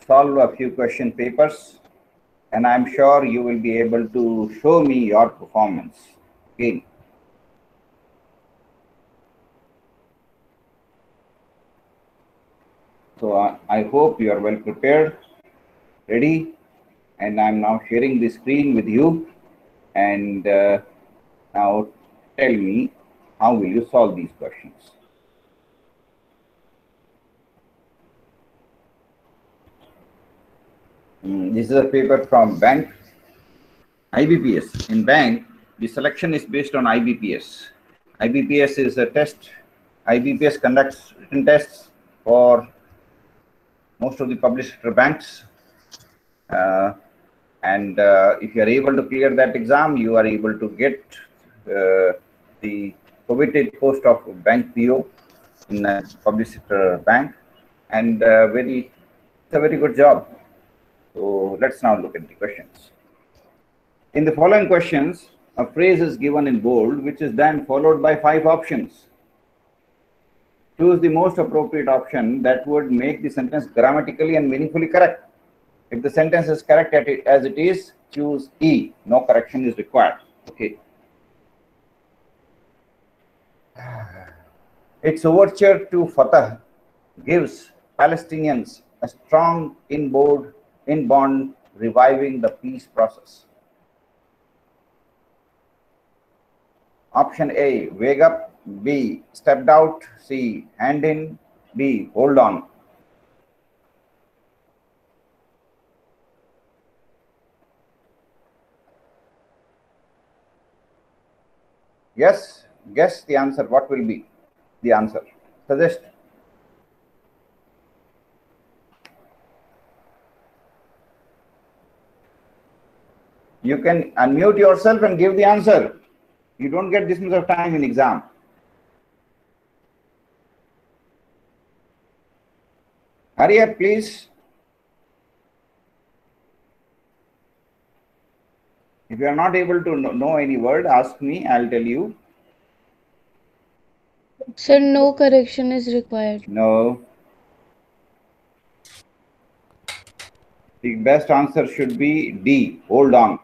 solve a few question papers, and I'm sure you will be able to show me your performance. Okay. So I hope you are well prepared, ready, and I'm now sharing the screen with you. And now tell me, how will you solve these questions? This is a paper from bank, IBPS. In bank, the selection is based on IBPS. IBPS is a test. IBPS conducts written tests for most of the public sector banks. And if you are able to clear that exam, you are able to get the coveted post of bank PO in a public sector bank, and it's a very good job. So let's now look at the questions. In the following questions, a phrase is given in bold, which is then followed by 5 options. Choose the most appropriate option that would make the sentence grammatically and meaningfully correct. If the sentence is correct as it is, choose E. No correction is required. Okay. Its overture to Fatah gives Palestinians a strong inborn reviving the peace process. Option A, wake up. B, stepped out. C, hand in. D, hold on. Yes, guess the answer. What will be the answer? Suggest. You can unmute yourself and give the answer. You don't get this much of time in exam. Hurry up, please. If you are not able to know any word, ask me. I'll tell you. Sir, no correction is required. No. The best answer should be D. Hold on.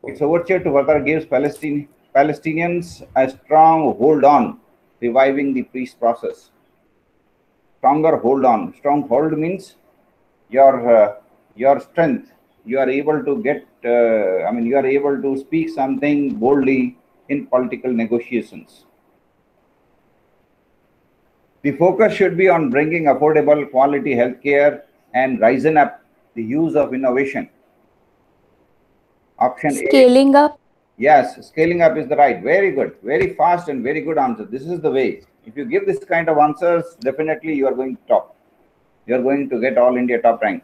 Its overture to Qatar gives Palestinians a strong hold on, reviving the peace process. Stronger hold on. Strong hold means your strength. You are able to get. You are able to speak something boldly in political negotiations. The focus should be on bringing affordable, quality healthcare and rising up the use of innovation. Option Scaling up. Yes, scaling up is the right. Very good. Very fast and very good answer. This is the way. If you give this kind of answers, definitely you are going to top. You are going to get all India top rank.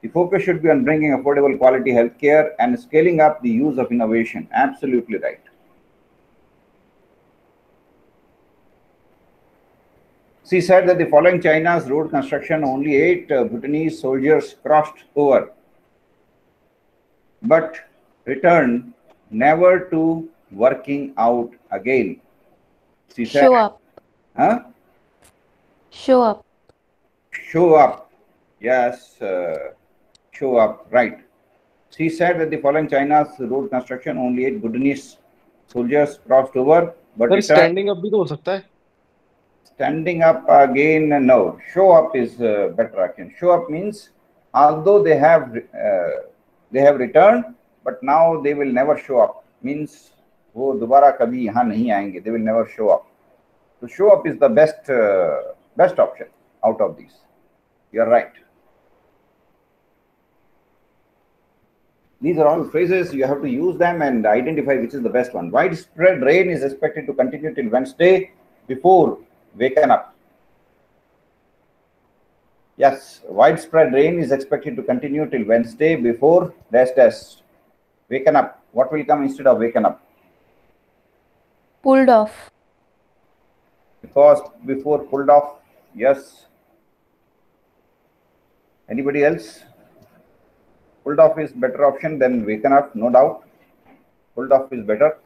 The focus should be on bringing affordable quality healthcare and scaling up the use of innovation. Absolutely right. She said that the following China's road construction, only 8 Bhutanese soldiers crossed over, but returned never to working out again. She said, Show up. huh? Show up. Show up. Yes, show up. Right. She said that the following China's road construction, only 8 Bhutanese soldiers crossed over, but sir standing up भी तो हो सकता है. Standing up again, no. Show up is better action. Show up means although they have returned, but now they will never show up. Means वो दोबारा कभी यहाँ नहीं आएंगे. They will never show up. So show up is the best option out of these. You are right. These are all phrases. You have to use them and identify which is the best one. Widespread rain is expected to continue till Wednesday before waken up. Yes, widespread rain is expected to continue till Wednesday before waken up. What will come instead of waken up? Pulled off. Because before pulled off. Yes. Anybody else? Pulled off is better option than waken up, no doubt. Pulled off is better.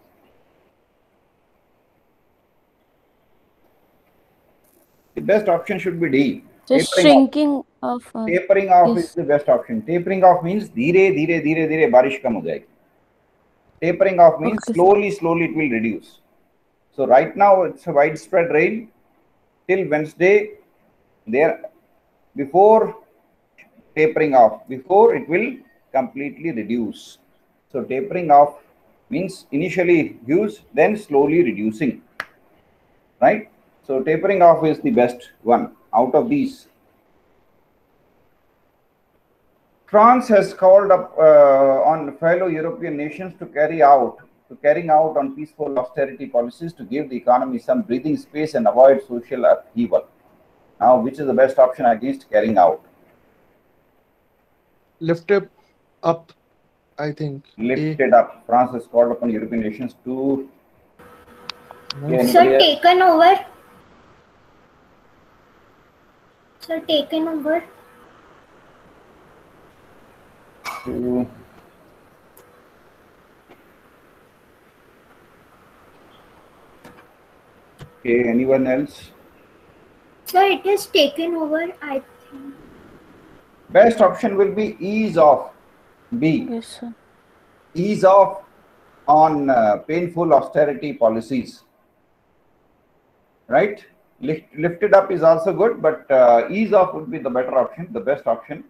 The best option should be D. Just shrinking Tapering off Yes. is the best option. Tapering off means धीरे धीरे धीरे धीरे बारिश कम हो जाएगी. Tapering off means Okay, sir. slowly it will reduce. So right now it's a widespread rain till Wednesday. There, before tapering off, before it will completely reduce. So tapering off means initially huge, then slowly reducing, right? So tapering off is the best one out of these. France has called up on fellow European nations to carrying out on peaceful austerity policies to give the economy some breathing space and avoid social upheaval. Now, which is the best option against carrying out? Lift it up, I think. Lifted up. France has called upon European nations to. No. Sir, taken over. Sir, taken over. To okay, anyone else? Sir, it is taken over, I think. Best option will be ease off. B. Yes, sir. Ease off on painful austerity policies. Right? Lifted up is also good, but ease off would be the better option, the best option.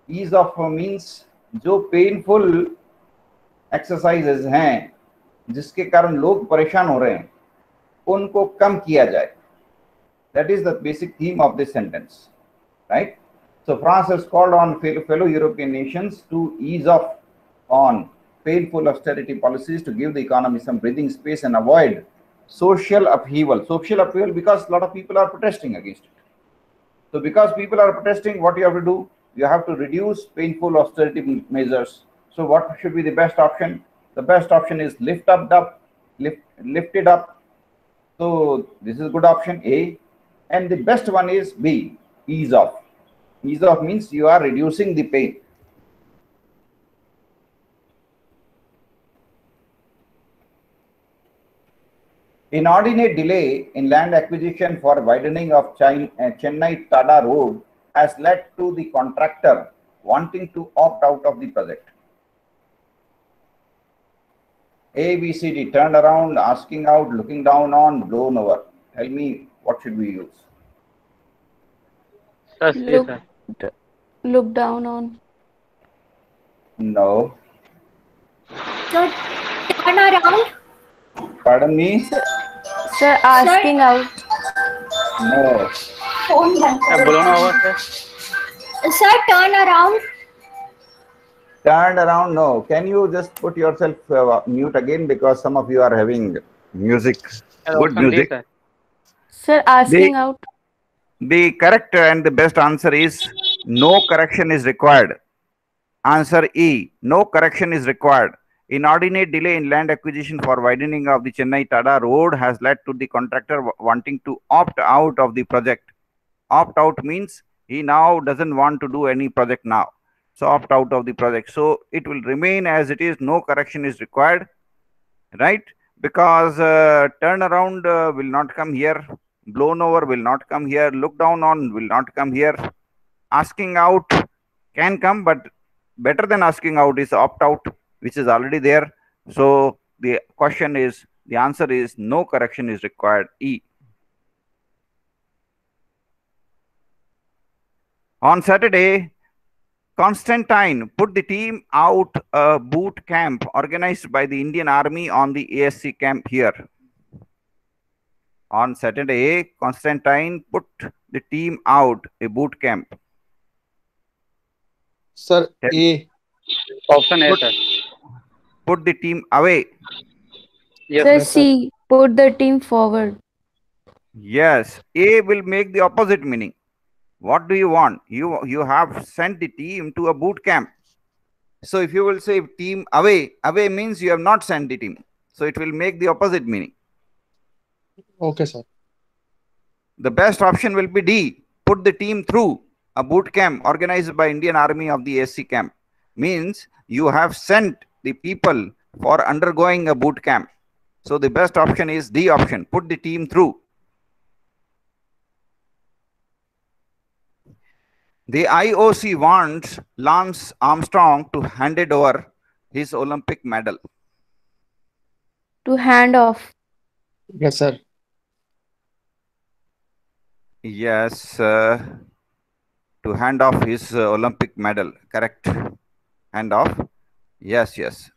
Ease off means जो painful exercises हैं जिसके कारण लोग परेशान हो रहे हैं उनको कम किया जाए. That is the basic theme of this sentence, right? So France has called on fellow European nations to ease off on painful austerity policies to give the economy some breathing space and avoid social upheaval. Social upheaval because a lot of people are protesting against it. So because people are protesting, what you have to do? You have to reduce painful austerity measures. So what should be the best option? The best option is lifted up. So this is a good option, A. And the best one is B, ease off. Ease off means you are reducing the pain. Inordinate delay in land acquisition for widening of Chennai-Tada road has led to the contractor wanting to opt out of the project. A, B, C, D, turned around, asking out, looking down on, blown over. Tell me, what should we use? Sir, C, sir. Look down on. No. Sir, turn around. Pardon me? Sir, asking out. No. Blown over, sir. Sir, turn around. Turned around, no. Can you just put yourself mute again because some of you are having music, good Option D, music. sir. Sir, asking out. The correct and the best answer is no correction is required. Answer E, no correction is required. Inordinate delay in land acquisition for widening of the Chennai-Tada road has led to the contractor wanting to opt out of the project. Opt out means he now doesn't want to do any project now. So opt out of the project. So it will remain as it is, no correction is required, right? Because turnaround will not come here, blown over will not come here, look down on will not come here. Asking out can come, but better than asking out is opt out, which is already there. So the question is, the answer is no correction is required, E. On Saturday, Constantine put the team out a boot camp organized by the Indian Army on the ASC camp here. On Saturday, Constantine put the team out a boot camp. Sir, A. Option A, sir. Put the team away. Yes, Sir, sir. C. Put the team forward. Yes, A will make the opposite meaning. What do you want? You have sent the team to a boot camp. So if you will say team away, away means you have not sent the team. So it will make the opposite meaning. Okay, sir. The best option will be D. Put the team through a boot camp organized by Indian Army of the ASC camp. Means you have sent the people for undergoing a boot camp. So the best option is D option. Put the team through. The IOC wants Lance Armstrong to hand it over his Olympic medal. To hand off. Yes, sir. Yes, to hand off his Olympic medal. Correct. Hand off. Yes, yes.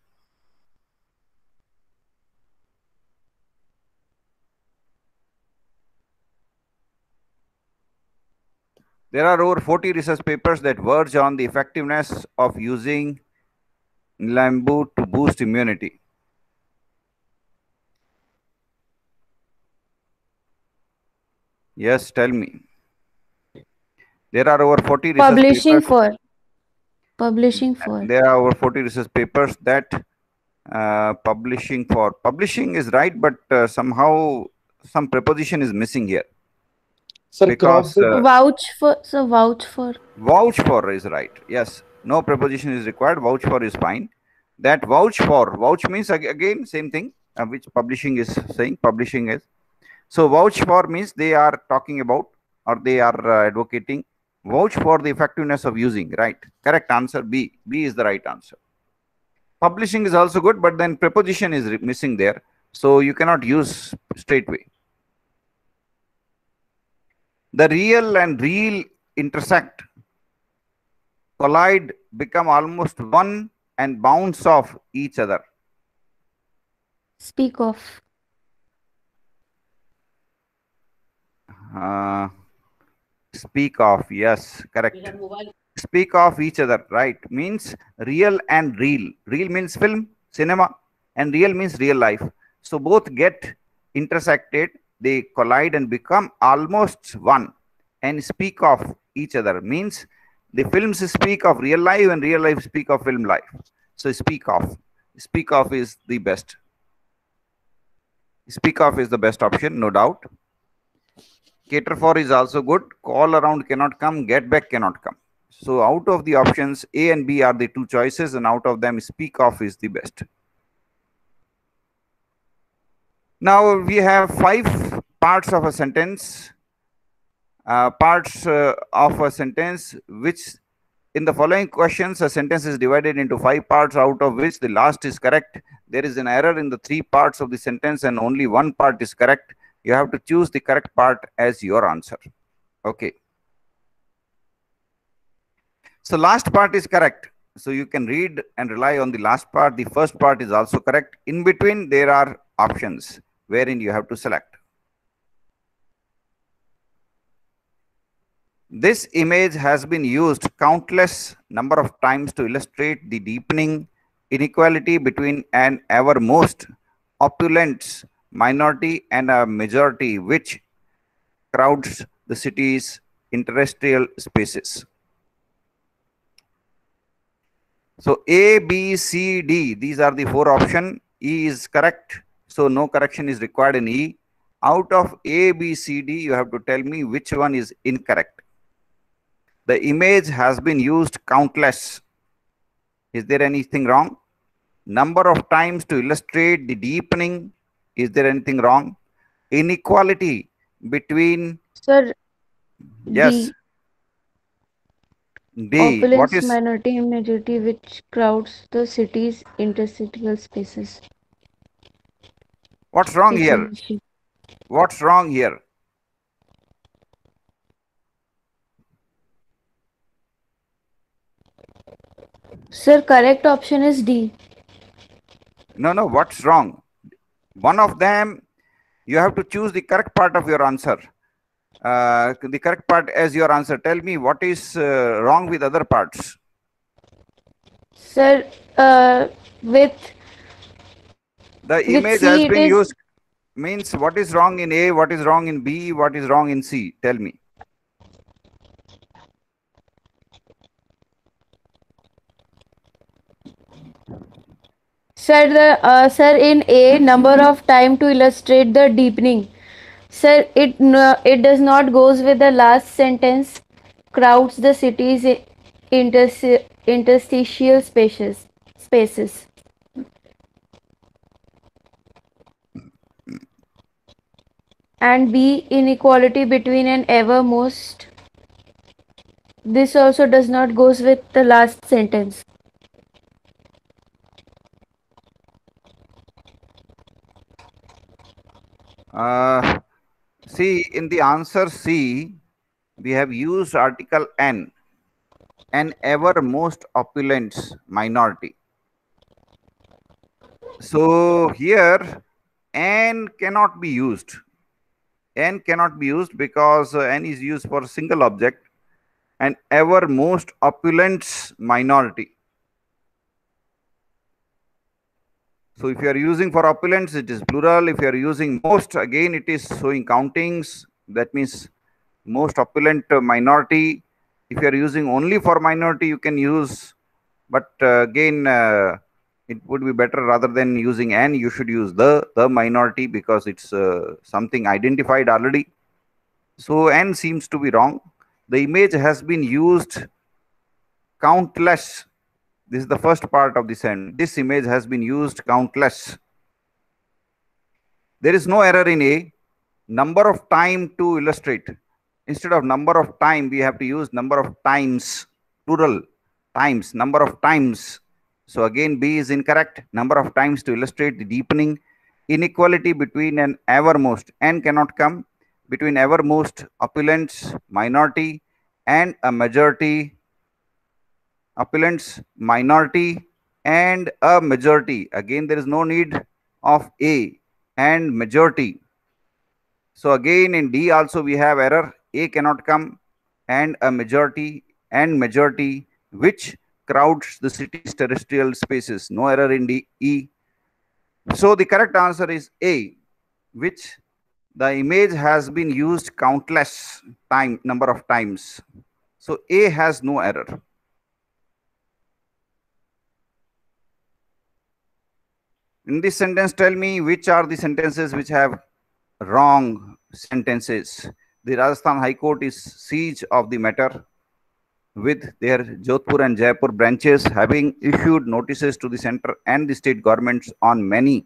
There are over 40 research papers that verge on the effectiveness of using Nilembu to boost immunity. Yes, tell me. There are over 40 research Publishing papers. for. Publishing for. There are over 40 research papers that publishing is right, but somehow some preposition is missing here. Sir, Because crop it. Vouch for. So vouch for. vouch for is right. Yes, no preposition is required. Vouch for is fine. That vouch for, vouch means again same thing, which publishing is saying. Publishing is. So vouch for means they are talking about, or they are advocating vouch for the effectiveness of using. Right. Correct answer B. B is the right answer. Publishing is also good, but then preposition is missing there, so you cannot use straightway. The real and real intersect, collide, become almost one, and bounce off each other. Speak of. Speak of, yes, correct. Speak of each other, right? Means real and real. Real means film, cinema, and real means real life. So both get intersected, they collide and become almost one, and speak of each other. Means the films speak of real life and real life speak of film life. So speak of. Speak of is the best. Speak of is the best option, no doubt. Cater for is also good. Call around cannot come. Get back cannot come. So out of the options, A and B are the two choices, and out of them, speak of is the best. Now we have 5 parts of a sentence. Of a sentence, which in the following questions, a sentence is divided into 5 parts, out of which the last is correct. There is an error in the 3 parts of the sentence, and only 1 part is correct. You have to choose the correct part as your answer. Okay. So last part is correct. So you can read and rely on the last part. The first part is also correct. In between, there are options wherein you have to select. This image has been used countless number of times to illustrate the deepening inequality between an ever most opulent minority and a majority which crowds the city's terrestrial spaces. So A, B, C, D, these are the 4 options. E is correct, so no correction is required in E. Out of A, B, C, D, you have to tell me which one is incorrect. The image has been used countless. Is there anything wrong? Number of times to illustrate the deepening. Is there anything wrong? Inequality between. Sir. Yes. D. D. What Opulence, is? minority, and majority which crowds the city's interstitial spaces. What's wrong here? What's wrong here? Sir, correct option is D. No, what's wrong? One of them, you have to choose the correct part of your answer. The correct part as your answer. Tell me what is wrong with other parts. Sir, with the image has been used. Means what is wrong in A, what is wrong in B, what is wrong in C? Tell me. Sir, sir, in A, number of time to illustrate the deepening. Sir, it does not goes with the last sentence. Crowds the city's interstitial spaces. And B, inequality between an ever most This also does not goes with the last sentence. See, in the answer C, we have used article N ever most opulent minority. So here N cannot be used. N cannot be used because N is used for a single object and ever most opulent minority. So if you are using for opulence, it is plural. If you are using most, again it is showing countings. That means most opulent minority. If you are using only for minority, you can use, but again it would be better rather than using N, you should use the minority because it's something identified already. So N seems to be wrong. The image has been used countless. This is the first part of the sentence. This image has been used countless. There is no error in A. Number of time to illustrate. Instead of number of time, we have to use number of times, plural, times, number of times. So again, B is incorrect. Number of times to illustrate the deepening inequality between an evermost. N cannot come. Between evermost opulence minority and a majority. Opulence minority and a majority. Again, there is no need of A and majority. So again in D also we have error. A cannot come and a majority which crowds the city's terrestrial spaces. No error in D. E. So the correct answer is A, which the image has been used countless number of times. So A has no error. In this sentence, tell me which are the sentences which have wrong sentences. The Rajasthan High Court is siege of the matter with their Jodhpur and Jaipur branches having issued notices to the center and the state governments on many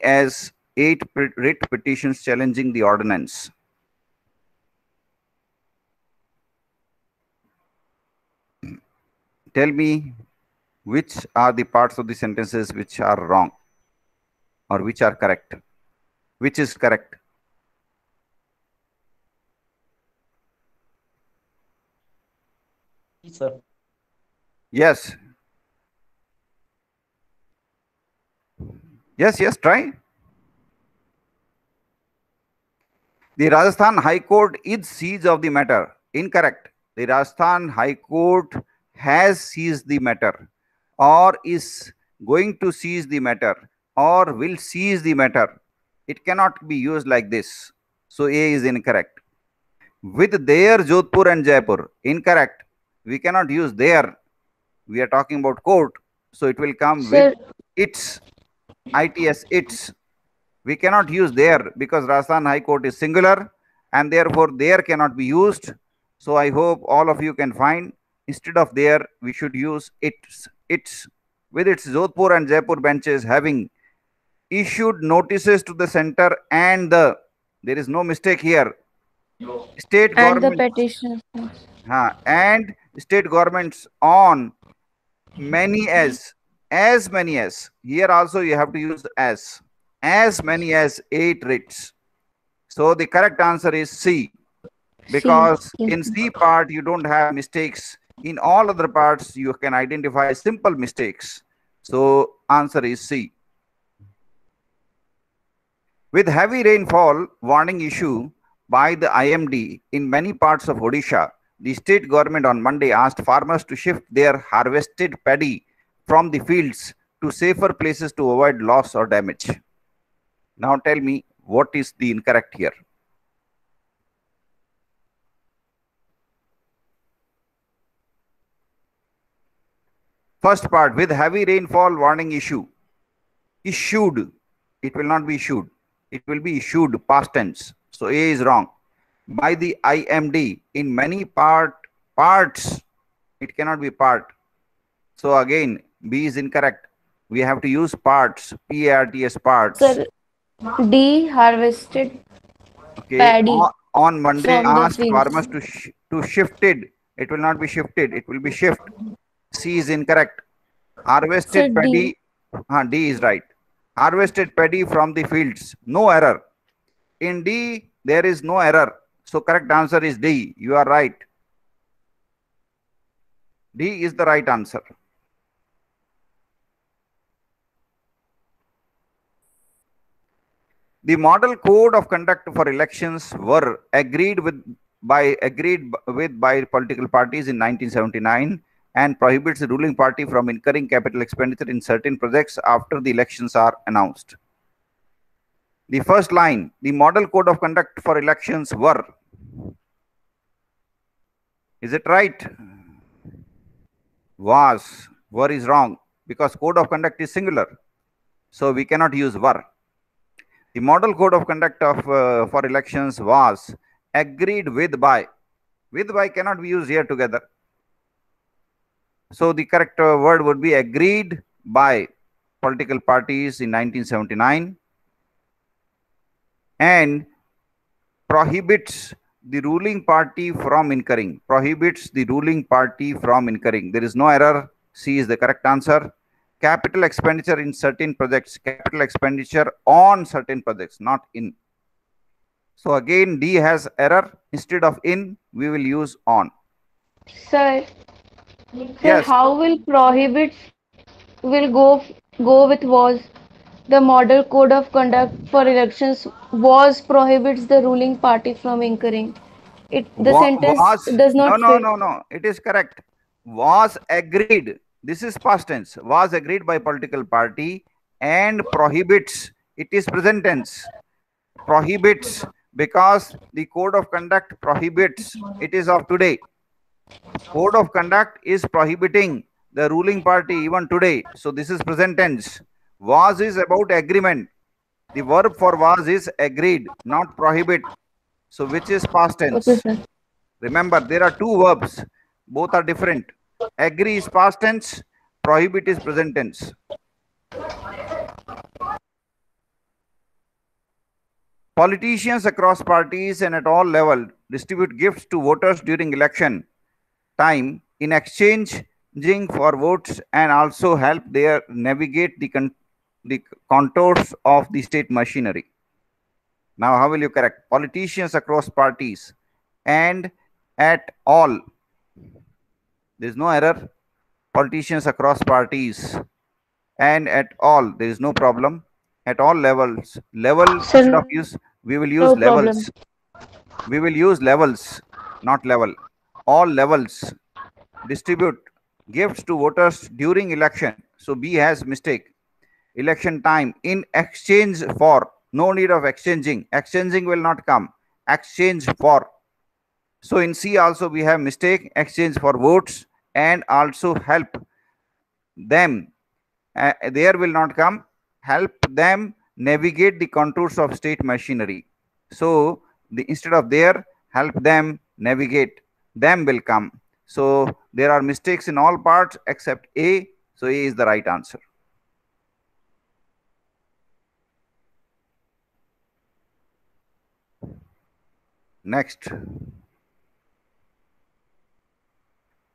as 8 writ petitions challenging the ordinance. Tell me which are the parts of the sentences which are wrong or which are correct. Which is correct? Sir. Yes. Yes, try. The Rajasthan High Court is siege of the matter. Incorrect. The Rajasthan High Court has seized the matter or is going to seize the matter or will seize the matter. It cannot be used like this. So A is incorrect. With their Jodhpur and Jaipur. Incorrect. We cannot use their. We are talking about court. So it will come with its. ITS its. We cannot use their because Rajasthan High Court is singular and therefore there cannot be used. So I hope all of you can find instead of there we should use its. With its Jodhpur and Jaipur benches having issued notices to the center and the, there is no mistake here, state and government the petition and state governments on many as many as, here also you have to use as many as 8 writs. So the correct answer is C, because in C part you don't have mistakes. In all other parts you can identify simple mistakes. So answer is C. With heavy rainfall warning issue by the IMD in many parts of Odisha, the state government on Monday asked farmers to shift their harvested paddy from the fields to safer places to avoid loss or damage. Now tell me what is the incorrect here. First part, with heavy rainfall warning issue. Issued. It will not be issued. It will be issued past tense. So A is wrong. By the IMD in many parts. It cannot be part. So again, B is incorrect. We have to use parts. PARTS parts. Sir, D harvested paddy on Monday from the asked fields. farmers to to shifted. It will not be shifted. It will be shift. C is incorrect. Harvested Sir, paddy. D. D is right. Harvested paddy from the fields. No error. In D, there is no error. So correct answer is D. You are right. D is the right answer. The model code of conduct for elections were agreed with by political parties in 1979 and prohibits the ruling party from incurring capital expenditure in certain projects after the elections are announced. The first line, the model code of conduct for elections were. Is it right? Was. Were is wrong because code of conduct is singular. So we cannot use were. The model code of conduct of for elections was agreed with by. With by cannot be used here together. So the correct word would be agreed by political parties in 1979 and prohibits the ruling party from incurring. Prohibits the ruling party from incurring. There is no error. C is the correct answer. Capital expenditure in certain projects. Capital expenditure on certain projects, not in. So again, D has error. Instead of in, we will use on. Sir, Yes. how will prohibits will go with was? The model code of conduct for elections was prohibits the ruling party from incurring. The sentence does not fit. No. It is correct. Was agreed. This is past tense. Was agreed by political party and prohibits. It is present tense. Prohibits because the code of conduct prohibits. It is of today. Code of conduct is prohibiting the ruling party even today. So this is present tense. Was is about agreement. The verb for was is agreed, not prohibit. So which is past tense? Okay, sir. Remember, there are two verbs. Both are different. Agree is past tense. Prohibit is present tense. Politicians across parties and at all levels distribute gifts to voters during election time in exchanging for votes and also help their navigate the contours of the state machinery. Now, how will you correct? Politicians across parties and at all. There is no error. Politicians across parties and at all. There is no problem. At all levels. Level instead of use, we will use No levels. We will use levels, not level. All levels distribute gifts to voters during election. So B has mistake. Election time in exchange for. No need of exchanging. Exchanging will not come. Exchange for. So in C also we have mistake. Exchange for votes and also help them. There will not come. Help them navigate the contours of state machinery. So instead of there, help them navigate. Them will come. So there are mistakes in all parts except A. So A is the right answer. Next.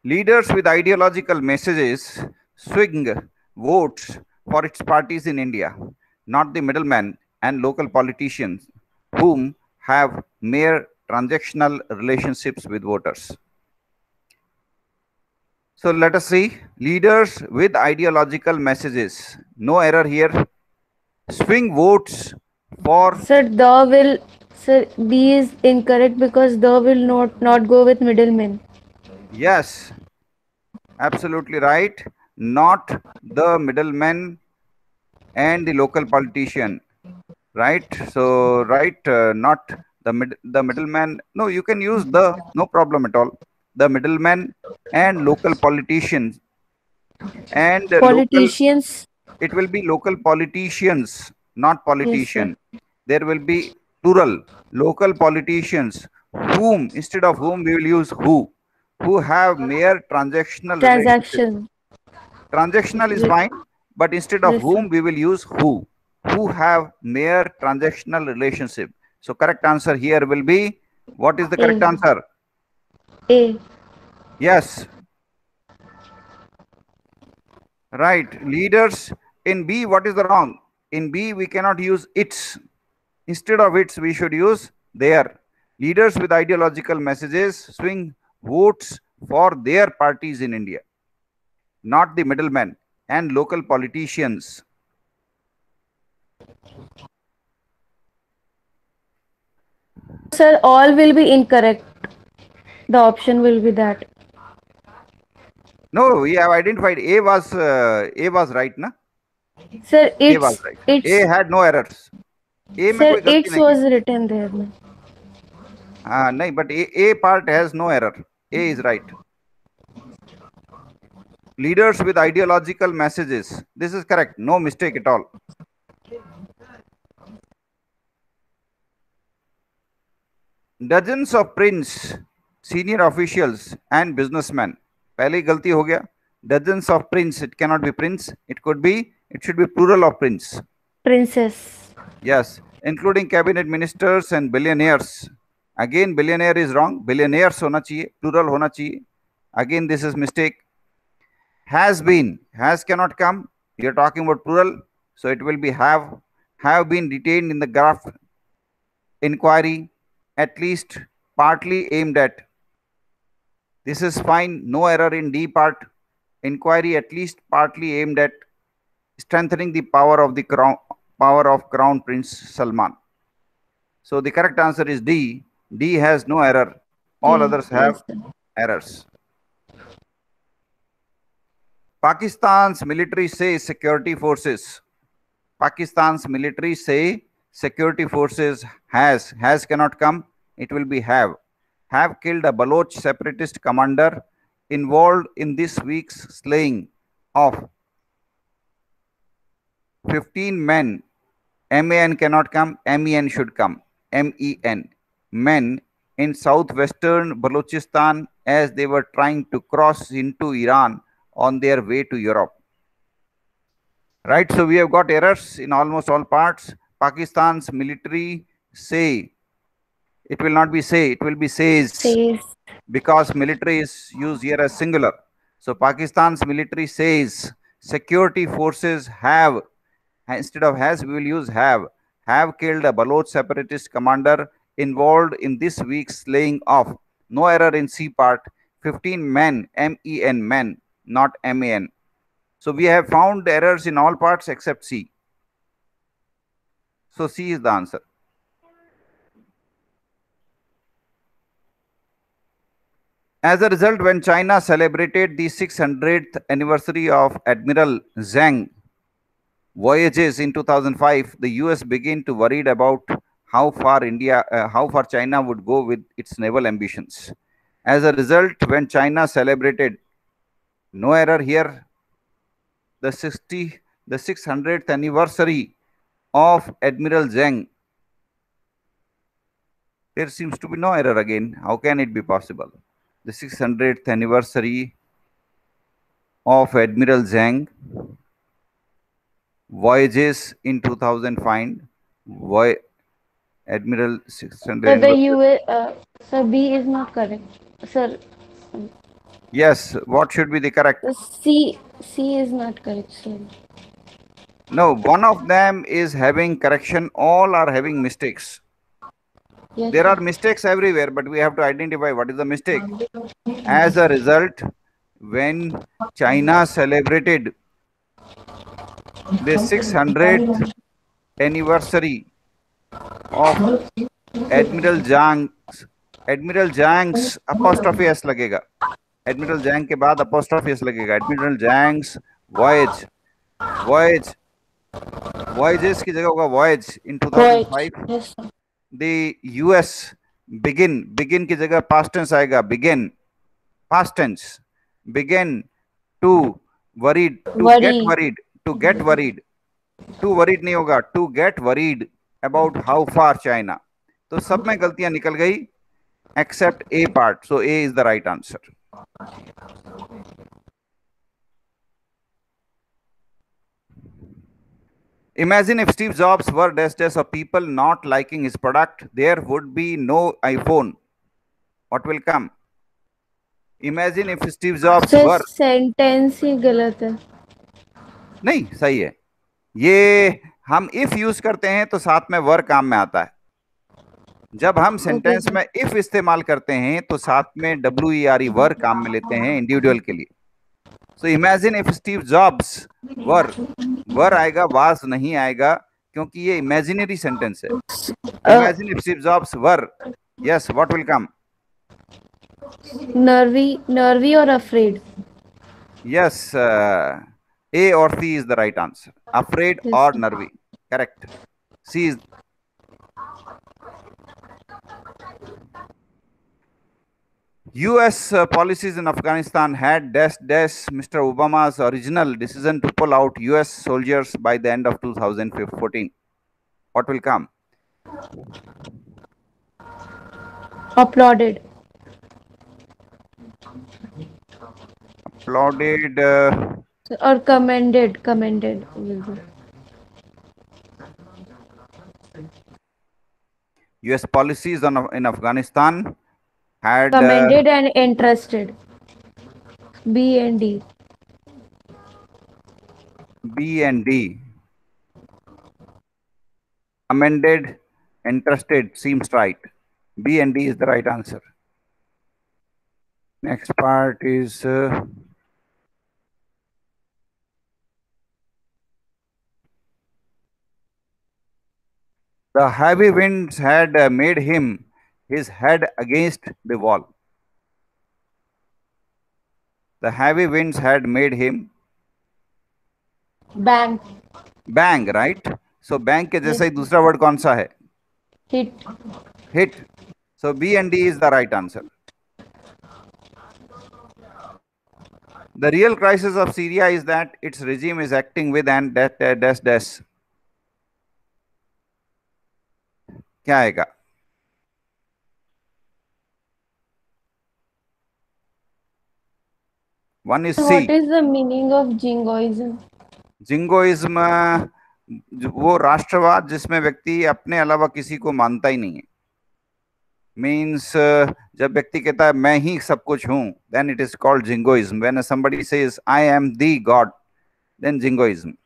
Leaders with ideological messages swing votes for its parties in India, not the middlemen and local politicians whom have mere transactional relationships with voters. So let us see. Leaders with ideological messages. No error here. Swing votes for. Sir, Sir, B is incorrect because the will not go with middlemen. Yes, absolutely right. Not the middlemen and the local politician, right? So right, not the middleman. No, you can use the, no problem at all. The middlemen and local politicians and politicians. It will be local politicians, not politician. Yes, there will be plural, local politicians, whom, instead of whom we will use who have mere transactional transaction. Transactional is fine, but instead of whom we will use who have mere transactional relationship. So correct answer here will be, what is the correct answer? A. Yes, right. Leaders in B, what is the wrong? In B, we cannot use its. Instead of its, we should use their. Leaders with ideological messages swing votes for their parties in India, not the middlemen and local politicians. Sir, all will be incorrect. The option will be that. No, we have identified A was right, na? Sir, A was right. A had no errors. A में sir, कोई गलती its नहीं was written there. Na. हाँ नहीं but A part has no error. A is right. Leaders with ideological messages. This is correct. No mistake at all. Dozens of prince, senior officials and businessmen. पहले ही गलती हो गया. Dozens of prince. It cannot be prince. It could be. It should be plural of prince. Princess. Yes, including cabinet ministers and billionaires. Again, billionaire is wrong. Billionaires होना चाहिए. Plural होना चाहिए. Again, this is mistake. Has been. Has cannot come. You are talking about plural. So it will be have. Have been detained in the graft inquiry. At least partly aimed at. This is fine. No error in D part. Inquiry at least partly aimed at strengthening the power of the Crown Prince Salman. So the correct answer is D. D has no error. All others have errors. Pakistan's military say security forces. Pakistan's military say security forces has cannot come. It will be have killed a Baloch separatist commander involved in this week's slaying of 15 men. MAN cannot come. MEN should come. MEN. Men in southwestern Balochistan as they were trying to cross into Iran on their way to Europe. Right, so we have got errors in almost all parts. Pakistan's military say. It will not be say, it will be says. Because military is used here as singular. So Pakistan's military says security forces have. Instead of has, we will use have killed a Baloch separatist commander involved in this week's slaying of. No error in C part. 15 men, MEN, men, not MAN. So we have found errors in all parts except C. So C is the answer. As a result, when China celebrated the 600th anniversary of Admiral Zhang voyages in 2005, the US began to worry about how far China would go with its naval ambitions. As a result, when China celebrated, no error here, the 600th anniversary of Admiral Zhang, there seems to be no error again. How can it be possible? The 600th anniversary of Admiral Zhang voyages in 2005. Admiral 600. Sir, B is not correct. Sir. Yes, what should be the correct? C is not correct, sir. No, one of them is having correction. All are having mistakes. Yes, there are mistakes everywhere, but we have to identify what is the mistake. As a result, when China celebrated the 600th anniversary of Admiral Zhang's apostrophe s लगेगा. Admiral Zhang के बाद apostrophe s लगेगा. Admiral Zhang's voyages की जगह होगा voyage in 2005. Yes, sir. The US begin की जगह past tense आएगा. Past tense. Begin to worried. To get worried. To worried नहीं होगा. To get worried about how far China. तो सब में गलतियां निकल गई except A part. So A is the right answer. Imagine if Steve Jobs were dash of people not liking his product, there would be no iPhone. What will come? Imagine if Steve Jobs sir were. Sentence ही गलत है. नहीं, सही है. ये हम if use करते हैं तो साथ में वर काम में आता है. जब हम सेंटेंस में if इस्तेमाल करते हैं तो साथ में WERE वर काम में लेते हैं इंडिविजुअल के लिए. So imagine if Steve Jobs were आएगा, वाज नहीं आएगा, क्योंकि ये इमेजिनरी सेंटेंस है. Imagine if Steve Jobs were, yes, what will come? Nervy or afraid? Yes, A or C is the right answer. Afraid Yes, or sir. nervy. Correct. C is. US policies in Afghanistan had Mr. Obama's original decision to pull out US soldiers by the end of 2014. What will come? Applauded. Applauded. Or commended. US policies in Afghanistan had. Commended and entrusted. B and D. B and D. Amended, entrusted seems right. B and D is the right answer. Next part is the heavy winds had made him his head against the wall. The heavy winds had made him Bang. bang, right? So bang के जैसा ही दूसरा word कौन सा है? Hit. Hit. So B and D is the right answer. The real crisis of Syria is that its regime is acting with and dash. क्या आएगा? One is C. What is the meaning of jingoism? Jingoism वो राष्ट्रवाद जिसमें व्यक्ति अपने अलावा किसी को मानता ही नहीं है. मीन्स जब व्यक्ति कहता है मैं ही सब कुछ हूं, then it is called jingoism. When somebody says I am the God, then jingoism.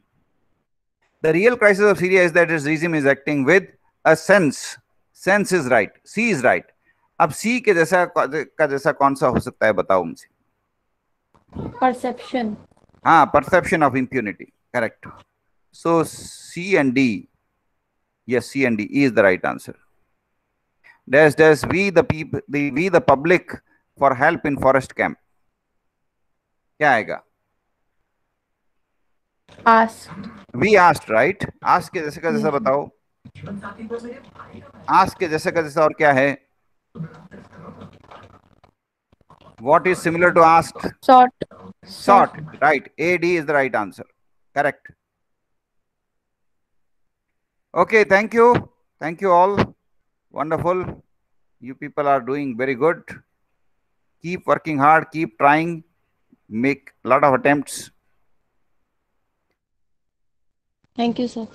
The real crisis of Syria is that its regime is acting with a sense. Sense is right. C is right. अब C के जैसा कौन सा हो सकता है, बताओ मुझे. Perception. हाँ, perception of impunity. Correct. So C and D. Yes, C and D is the right answer. Dash we the public for help in forest camp. क्या आएगा? Asked. We asked, right? Ask के जैसे का जैसा बताओ. Ask के जैसे का जैसा और क्या है? What is similar to asked? Sought, right? AD is the right answer. Correct. Okay, thank you. Thank you all. Wonderful. You people are doing very good. Keep working hard, keep trying, make a lot of attempts. Thank you, sir.